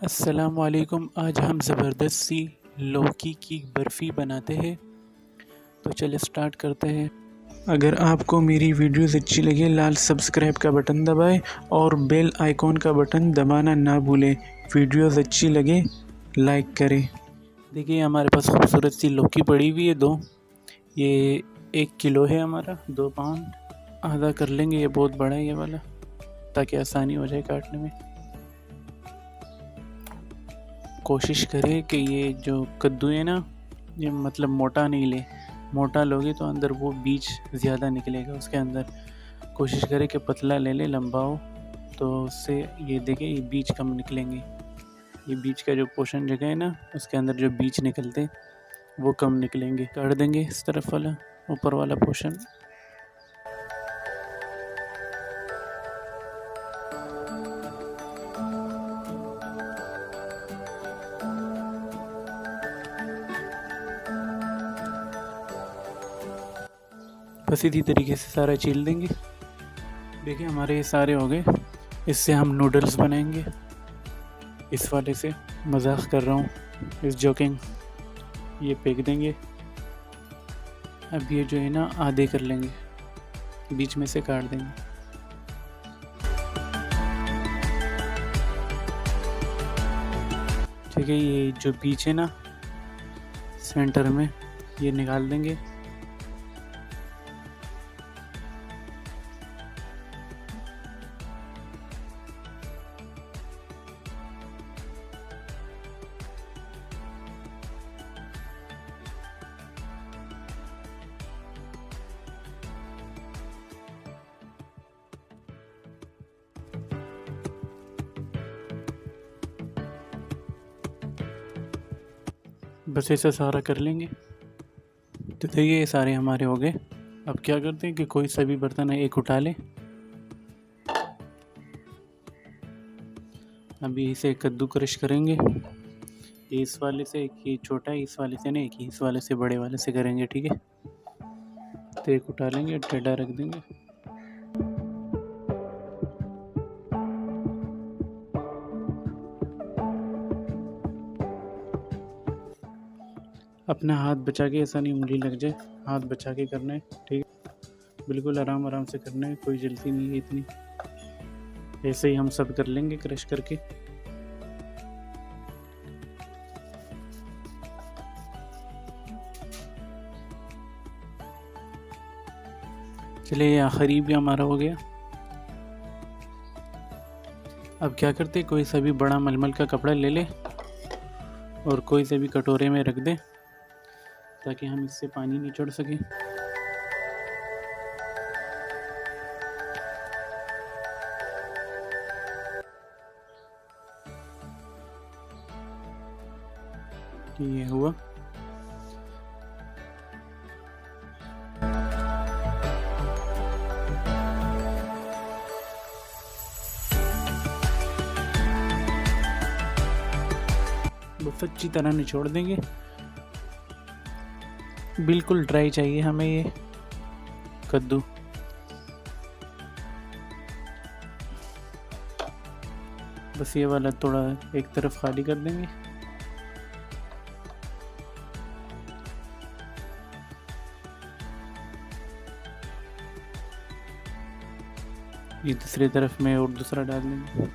अस्सलामुअलैकुम। आज हम ज़बरदस्त सी लौकी की बर्फ़ी बनाते हैं। तो चलिए स्टार्ट करते हैं। अगर आपको मेरी वीडियोस अच्छी लगे लाल सब्सक्राइब का बटन दबाएं और बेल आइकॉन का बटन दबाना ना भूलें। वीडियोस अच्छी लगे लाइक करें। देखिए हमारे पास खूबसूरत सी लौकी पड़ी हुई है दो। ये 1 किलो है हमारा, 2 पाउंड। आधा कर लेंगे, ये बहुत बड़ा है ये वाला, ताकि आसानी हो जाए काटने में। कोशिश करें कि ये जो कद्दू है ना, ये मतलब मोटा नहीं ले। मोटा लोगे तो अंदर वो बीज ज़्यादा निकलेगा उसके अंदर। कोशिश करें कि पतला ले ले, लंबा हो, तो उससे ये देखें ये बीज कम निकलेंगे। ये बीज का जो पोषण जगह है ना, उसके अंदर जो बीज निकलते वो कम निकलेंगे। काट देंगे इस तरफ वाला, ऊपर वाला पोषण। बस इसी तरीके से सारा छील देंगे। देखिए हमारे ये सारे हो गए। इससे हम नूडल्स बनाएंगे। इस वाले से मजाक कर रहा हूँ, इस जोकिंग। ये फेंक देंगे। अब ये जो है ना आधे कर लेंगे, बीच में से काट देंगे। ठीक है, ये जो बीच है ना सेंटर में, ये निकाल देंगे। बस ऐसा सारा कर लेंगे। तो देखिए ये सारे हमारे हो गए। अब क्या करते हैं कि कोई सा भी बर्तन है एक उठा ले। अभी इसे कद्दू क्रश करेंगे। ये इस वाले से, एक ही छोटा है इस वाले से नहीं, एक ही इस वाले से बड़े वाले से करेंगे। ठीक है, तो एक उठा लेंगे, टेढ़ा रख देंगे। अपना हाथ बचा के, ऐसा नहीं उंगली लग जाए, हाथ बचा के करना है। ठीक है, बिल्कुल आराम आराम से करना है, कोई जल्दी नहीं है इतनी। ऐसे ही हम सब कर लेंगे क्रश करके। चलिए आखिरी भी हमारा हो गया। अब क्या करते, कोई सा भी बड़ा मलमल का कपड़ा ले ले और कोई से भी कटोरे में रख दे, ताकि हम इससे पानी निचोड़ सकें। ये हुआ। बस अच्छी तरह निचोड़ देंगे। बिल्कुल ड्राई चाहिए हमें ये कद्दू। बस ये वाला थोड़ा एक तरफ खाली कर देंगे। ये दूसरी तरफ में और दूसरा डाल देंगे।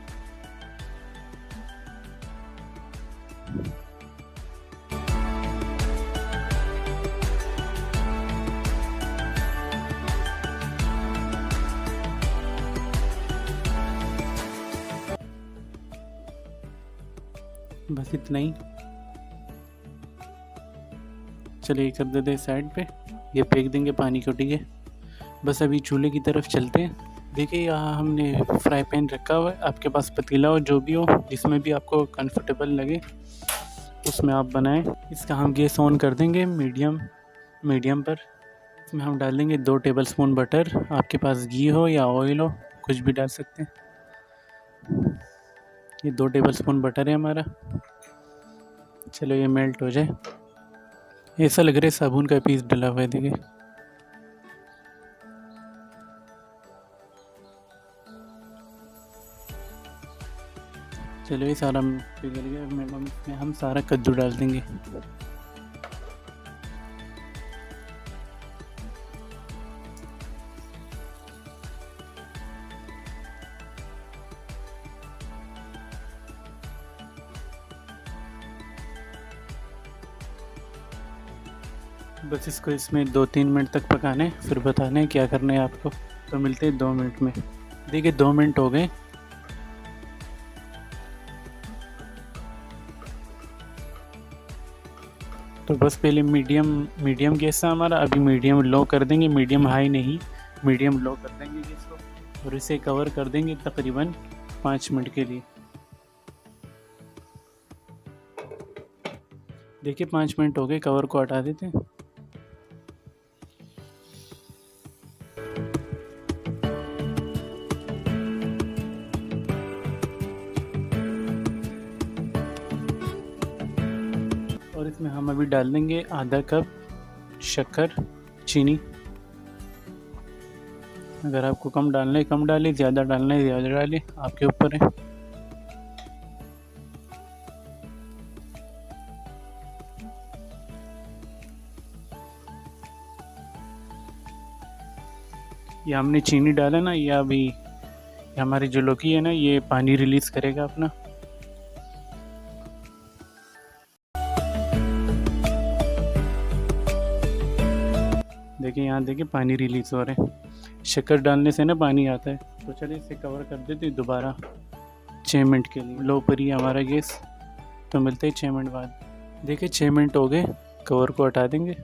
बस इतना ही। चलिए कर देते साइड पे, ये फेंक देंगे पानी को। ठीक है, बस अभी चूल्हे की तरफ चलते हैं। देखिए यहाँ हमने फ्राई पैन रखा हुआ है। आपके पास पतीला हो, जो भी हो, जिसमें भी आपको कंफर्टेबल लगे उसमें आप बनाएं। इसका हम गैस ऑन कर देंगे मीडियम पर। इसमें हम डालेंगे 2 टेबलस्पून बटर। आपके पास घी हो या ऑयल हो, कुछ भी डाल सकते हैं। ये 2 टेबलस्पून बटर है हमारा। चलो ये मेल्ट हो जाए। ऐसा लग रहा है साबुन का पीस डला हुआ है। देखिए चलो ये सारा पिघल गया। इसमें हम सारा कद्दू डाल देंगे। बस इसको इसमें 2-3 मिनट तक पकाना है, फिर बताना है क्या करना है आपको। तो मिलते हैं 2 मिनट में। देखिए 2 मिनट हो गए। तो बस पहले मीडियम गैस था हमारा, अभी मीडियम लो कर देंगे, मीडियम हाई नहीं, मीडियम लो कर देंगे गैस को और इसे कवर कर देंगे तकरीबन 5 मिनट के लिए। देखिए 5 मिनट हो गए, कवर को हटा देते हैं। और इसमें हम अभी डाल देंगे आधा कप शक्कर, चीनी। अगर आपको कम डालना है कम डालें, ज़्यादा डालना है ज़्यादा डालें, आपके ऊपर है। ये हमने चीनी डाला ना, ये अभी हमारी जो लौकी है ना, ये पानी रिलीज़ करेगा अपना। देखिए यहाँ देखिए पानी रिलीज़ हो रहे हैं। शक्कर डालने से ना पानी आता है। तो चलिए इसे कवर कर देते हैं दोबारा 6 मिनट के लिए। लो पर ही हमारा गैस। तो मिलते हैं 6 मिनट बाद। देखिए 6 मिनट हो गए, कवर को हटा देंगे।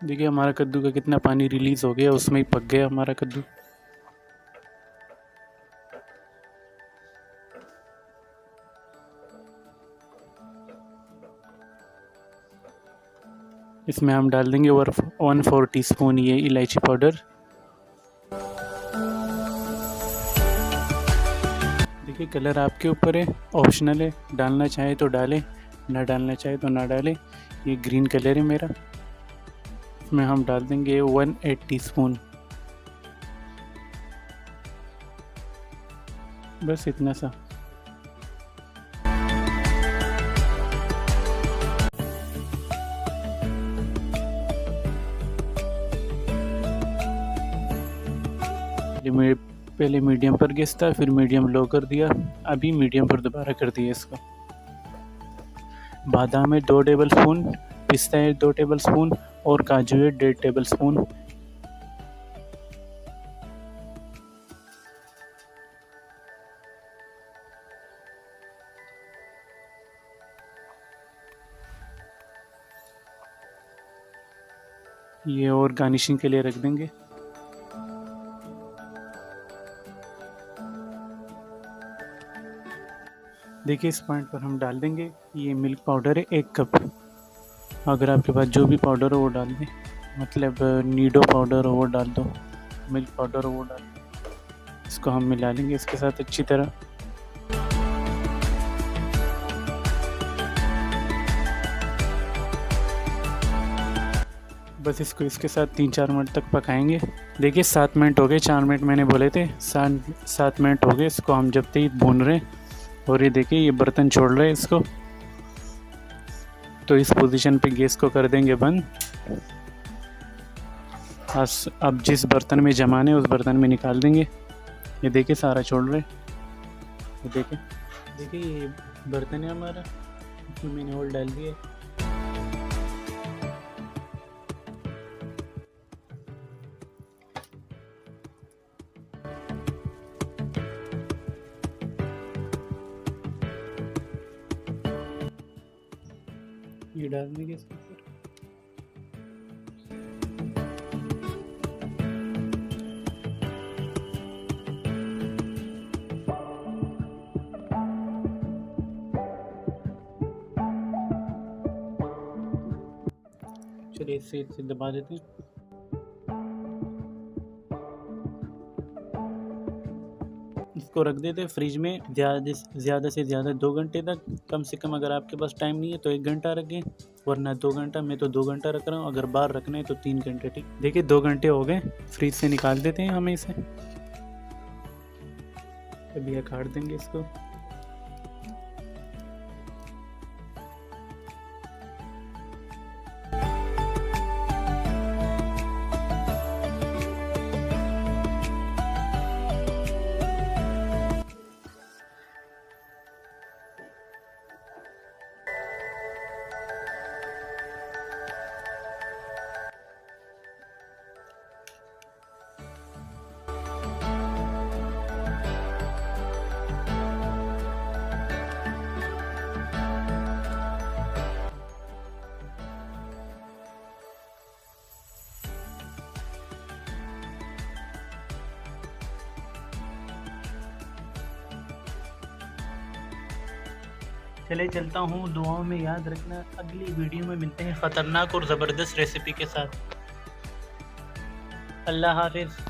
देखिए हमारा कद्दू का कितना पानी रिलीज़ हो गया, उसमें ही पक गया हमारा कद्दू। इसमें हम डाल देंगे 1/4 टीस्पून ये इलायची पाउडर। देखिए कलर आपके ऊपर है, ऑप्शनल है, डालना चाहे तो डालें, ना डालना चाहे तो ना डालें। ये ग्रीन कलर है मेरा। इसमें हम डाल देंगे 1/8 टीस्पून, बस इतना सा। पहले मीडियम पर गैस था, फिर मीडियम लो कर दिया, अभी मीडियम पर दोबारा कर दिया इसको। बादाम है 2 टेबल स्पून, पिस्ता है 2 टेबल स्पून और काजू है 1.5 टेबल स्पून। ये और गार्निशिंग के लिए रख देंगे। देखिए इस पॉइंट पर हम डाल देंगे ये मिल्क पाउडर है 1 कप। अगर आपके पास जो भी पाउडर हो वो डाल दें, मतलब नीडो पाउडर हो वो डाल दो, मिल्क पाउडर हो वो डाल दो। इसको हम मिला लेंगे इसके साथ अच्छी तरह। बस इसको इसके साथ 3-4 मिनट तक पकाएंगे। देखिए 7 मिनट हो गए, 4 मिनट मैंने बोले थे, 7 मिनट हो गए। इसको हम जब तक भून रहे हैं और ये देखिए ये बर्तन छोड़ रहे हैं इसको। तो इस पोजीशन पे गैस को कर देंगे बंद। अब जिस बर्तन में जमाने उस बर्तन में निकाल देंगे। ये देखिए सारा छोड़ रहे, ये देखिए ये बर्तन है हमारा, इसमें मैंने होल डाल दिया। ये डाल देंगे इसके ऊपर। चलिए इसे दबा देते हैं। इसको रख देते हैं फ्रिज में ज़्यादा से ज़्यादा 2 घंटे तक। कम से कम अगर आपके पास टाइम नहीं है तो 1 घंटा रखें। वरना 2 घंटा। मैं तो 2 घंटा रख रहा हूँ, अगर बाहर रखना है तो 3 घंटे। ठीक, देखिए 2 घंटे हो गए, फ्रीज से निकाल देते हैं हमें इसे। अभी काट देंगे इसको। चले चलता हूँ, दुआओं में याद रखना। अगली वीडियो में मिलते हैं ख़तरनाक और ज़बरदस्त रेसिपी के साथ। अल्लाह हाफ़िज़।